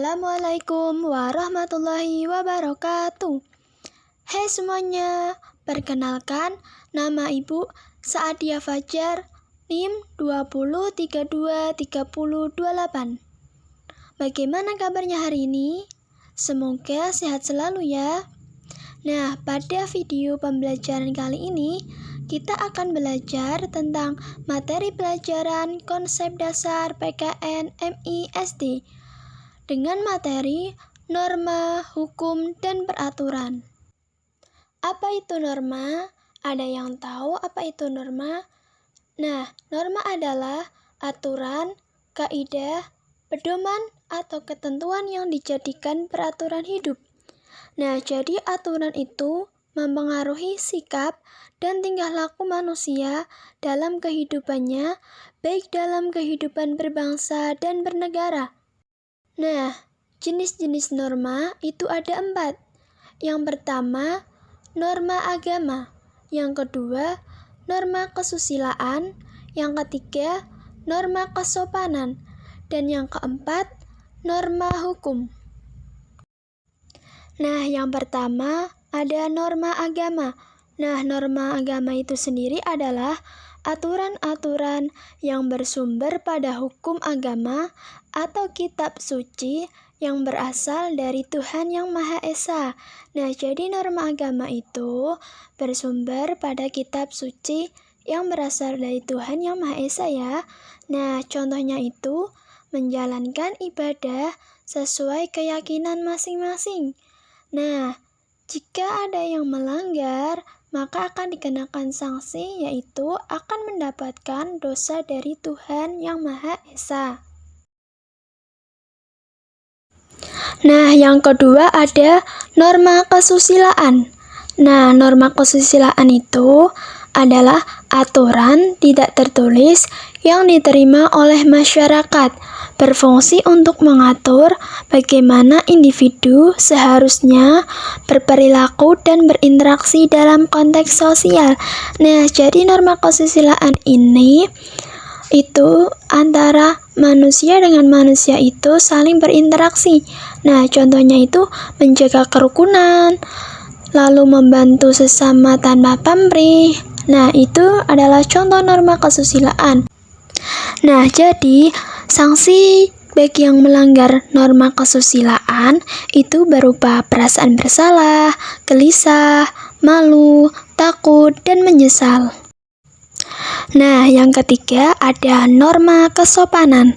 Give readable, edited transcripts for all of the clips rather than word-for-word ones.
Assalamualaikum warahmatullahi wabarakatuh. Hai semuanya, perkenalkan nama Ibu Saadia Fajar, NIM 20323028. Bagaimana kabarnya hari ini? Semoga sehat selalu ya. Nah, pada video pembelajaran kali ini kita akan belajar tentang materi pelajaran konsep dasar PKN MISD dengan materi norma, hukum, dan peraturan. Apa itu norma? Ada yang tahu apa itu norma? Nah, norma adalah aturan, kaidah, pedoman, atau ketentuan yang dijadikan peraturan hidup. Nah, jadi aturan itu mempengaruhi sikap dan tingkah laku manusia dalam kehidupannya, baik dalam kehidupan berbangsa dan bernegara. Nah, jenis-jenis norma itu ada 4. Yang pertama, norma agama. Yang kedua, norma kesusilaan. Yang ketiga, norma kesopanan. Dan yang keempat, norma hukum. Nah, yang pertama ada norma agama. Nah, norma agama itu sendiri adalah aturan-aturan yang bersumber pada hukum agama atau kitab suci yang berasal dari Tuhan Yang Maha Esa. Nah, jadi norma agama itu bersumber pada kitab suci yang berasal dari Tuhan Yang Maha Esa ya. Nah, contohnya itu menjalankan ibadah sesuai keyakinan masing-masing. Nah, jika ada yang melanggar, maka akan dikenakan sanksi, yaitu akan mendapatkan dosa dari Tuhan Yang Maha Esa. Nah, yang kedua ada norma kesusilaan. Nah, norma kesusilaan itu adalah aturan tidak tertulis yang diterima oleh masyarakat, berfungsi untuk mengatur bagaimana individu seharusnya berperilaku dan berinteraksi dalam konteks sosial. Nah, jadi norma kesusilaan ini itu antara manusia dengan manusia itu saling berinteraksi. Nah, contohnya itu menjaga kerukunan, lalu membantu sesama tanpa pamrih. Nah, itu adalah contoh norma kesusilaan. Nah, jadi sanksi bagi yang melanggar norma kesusilaan itu berupa perasaan bersalah, gelisah, malu, takut, dan menyesal. Nah, yang ketiga ada norma kesopanan.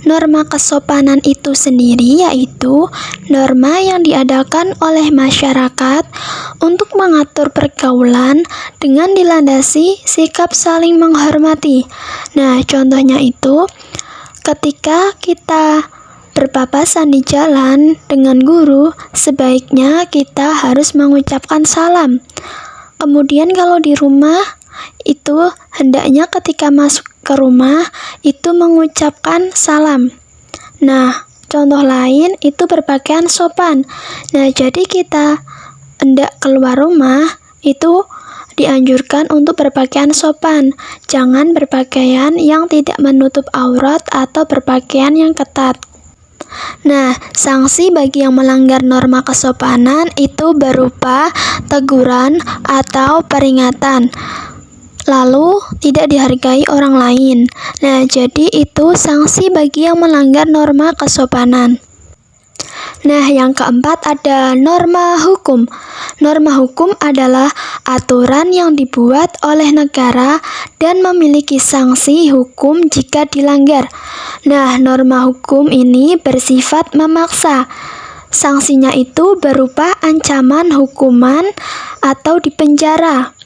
Norma kesopanan itu sendiri yaitu norma yang diadakan oleh masyarakat untuk mengatur pergaulan dengan dilandasi sikap saling menghormati. Nah, contohnya itu ketika kita berpapasan di jalan dengan guru, sebaiknya kita harus mengucapkan salam. Kemudian kalau di rumah, itu hendaknya ketika masuk ke rumah, itu mengucapkan salam. Nah, contoh lain itu berpakaian sopan. Nah, jadi kita hendak keluar rumah, itu dianjurkan untuk berpakaian sopan. Jangan berpakaian yang tidak menutup aurat atau berpakaian yang ketat. Nah, sanksi bagi yang melanggar norma kesopanan itu berupa teguran atau peringatan, lalu tidak dihargai orang lain. Nah, jadi itu sanksi bagi yang melanggar norma kesopanan. Nah, yang keempat ada norma hukum. Norma hukum adalah aturan yang dibuat oleh negara dan memiliki sanksi hukum jika dilanggar. Nah, norma hukum ini bersifat memaksa. Sanksinya itu berupa ancaman hukuman atau dipenjara.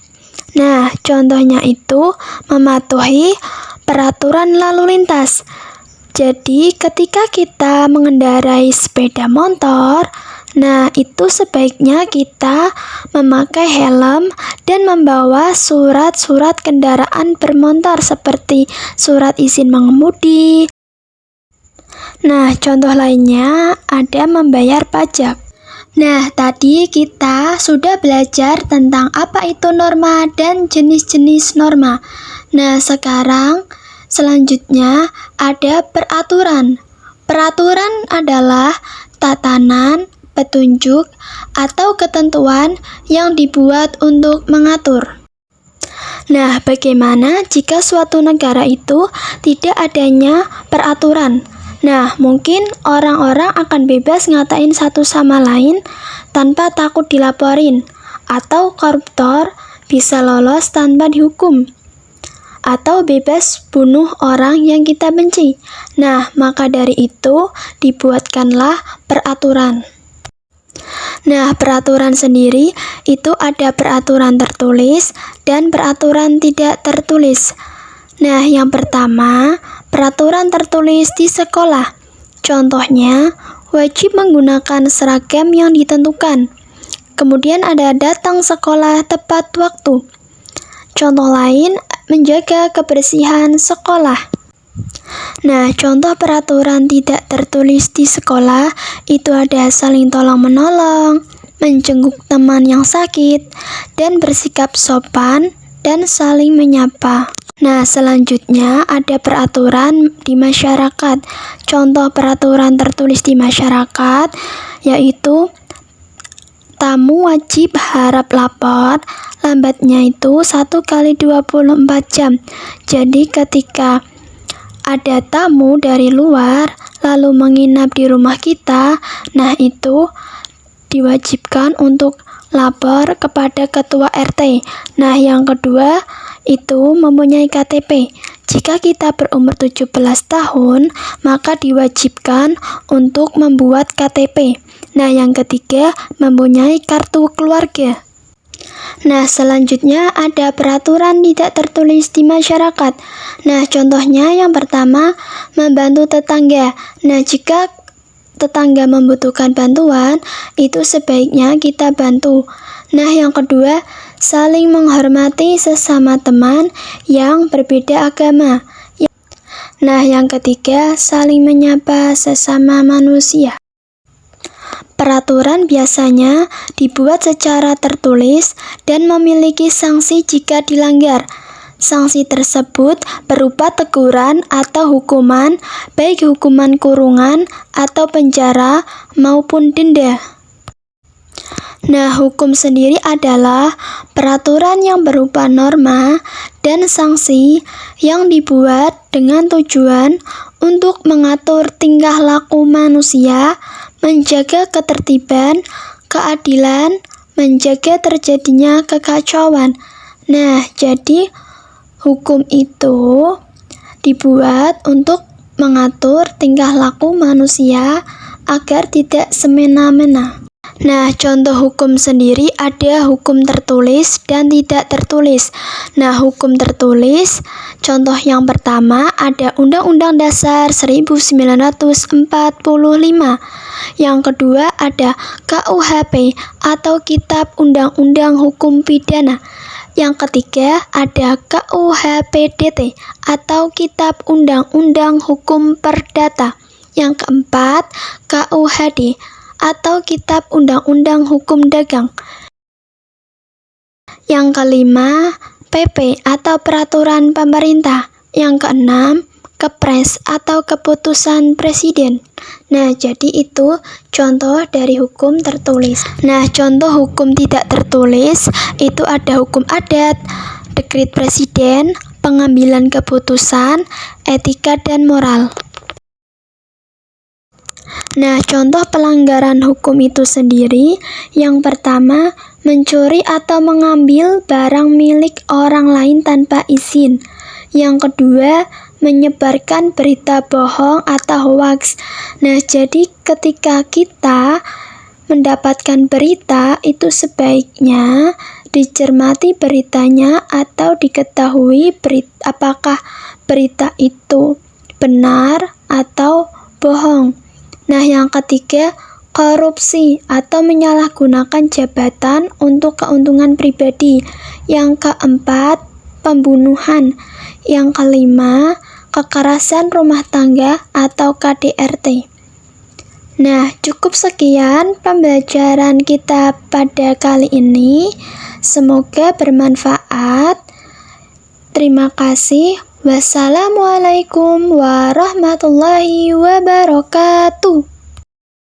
Nah, contohnya itu mematuhi peraturan lalu lintas. Jadi, ketika kita mengendarai sepeda motor, nah itu sebaiknya kita memakai helm dan membawa surat-surat kendaraan bermotor seperti surat izin mengemudi. Nah, contoh lainnya ada membayar pajak. Nah, tadi kita sudah belajar tentang apa itu norma dan jenis-jenis norma. Nah, sekarang selanjutnya ada peraturan. Peraturan adalah tatanan, petunjuk, atau ketentuan yang dibuat untuk mengatur. Nah, bagaimana jika suatu negara itu tidak adanya peraturan? Nah, mungkin orang-orang akan bebas ngatain satu sama lain tanpa takut dilaporin, atau koruptor bisa lolos tanpa dihukum, atau bebas bunuh orang yang kita benci. Nah, maka dari itu dibuatkanlah peraturan. Nah, peraturan sendiri itu ada peraturan tertulis dan peraturan tidak tertulis. Nah, yang pertama, peraturan tertulis di sekolah. Contohnya, wajib menggunakan seragam yang ditentukan. Kemudian ada datang sekolah tepat waktu. Contoh lain, menjaga kebersihan sekolah. Nah, contoh peraturan tidak tertulis di sekolah itu ada saling tolong-menolong, menjenguk teman yang sakit, dan bersikap sopan dan saling menyapa. Nah, selanjutnya ada peraturan di masyarakat. Contoh peraturan tertulis di masyarakat yaitu tamu wajib harap lapor, lambatnya itu 1 kali 24 jam. Jadi ketika ada tamu dari luar lalu menginap di rumah kita, nah itu diwajibkan untuk lapor kepada ketua RT. Nah, yang kedua itu mempunyai KTP. Jika kita berumur 17 tahun, maka diwajibkan untuk membuat KTP. Nah, yang ketiga mempunyai kartu keluarga. Nah, selanjutnya ada peraturan tidak tertulis di masyarakat. Nah, contohnya yang pertama, membantu tetangga. Nah, jika tetangga membutuhkan bantuan, itu sebaiknya kita bantu. Nah, yang kedua, saling menghormati sesama teman yang berbeda agama. Nah, yang ketiga, saling menyapa sesama manusia. Peraturan biasanya dibuat secara tertulis dan memiliki sanksi jika dilanggar. Sanksi tersebut berupa teguran atau hukuman, baik hukuman kurungan atau penjara maupun denda. Nah, hukum sendiri adalah peraturan yang berupa norma dan sanksi yang dibuat dengan tujuan untuk mengatur tingkah laku manusia, menjaga ketertiban, keadilan, menjaga terjadinya kekacauan. Nah, jadi hukum itu dibuat untuk mengatur tingkah laku manusia agar tidak semena-mena. Nah, contoh hukum sendiri ada hukum tertulis dan tidak tertulis. Nah, hukum tertulis, contoh yang pertama ada Undang-Undang Dasar 1945. Yang kedua ada KUHP atau Kitab Undang-Undang Hukum Pidana. Yang ketiga ada KUHPDT atau Kitab Undang-Undang Hukum Perdata. Yang keempat KUHD atau Kitab Undang-Undang Hukum Dagang. Yang kelima, PP atau Peraturan Pemerintah. Yang keenam, Kepres atau Keputusan Presiden. Nah, jadi itu contoh dari hukum tertulis. Nah, contoh hukum tidak tertulis itu ada hukum adat, dekret presiden, pengambilan keputusan, etika dan moral. Nah, contoh pelanggaran hukum itu sendiri, yang pertama, mencuri atau mengambil barang milik orang lain tanpa izin. Yang kedua, menyebarkan berita bohong atau hoaks. Nah, jadi ketika kita mendapatkan berita, itu sebaiknya dicermati beritanya atau diketahui apakah berita itu benar atau bohong. Nah, yang ketiga, korupsi atau menyalahgunakan jabatan untuk keuntungan pribadi. Yang keempat, pembunuhan. Yang kelima, kekerasan rumah tangga atau KDRT. Nah, cukup sekian pembelajaran kita pada kali ini. Semoga bermanfaat. Terima kasih. Wassalamualaikum warahmatullahi wabarakatuh.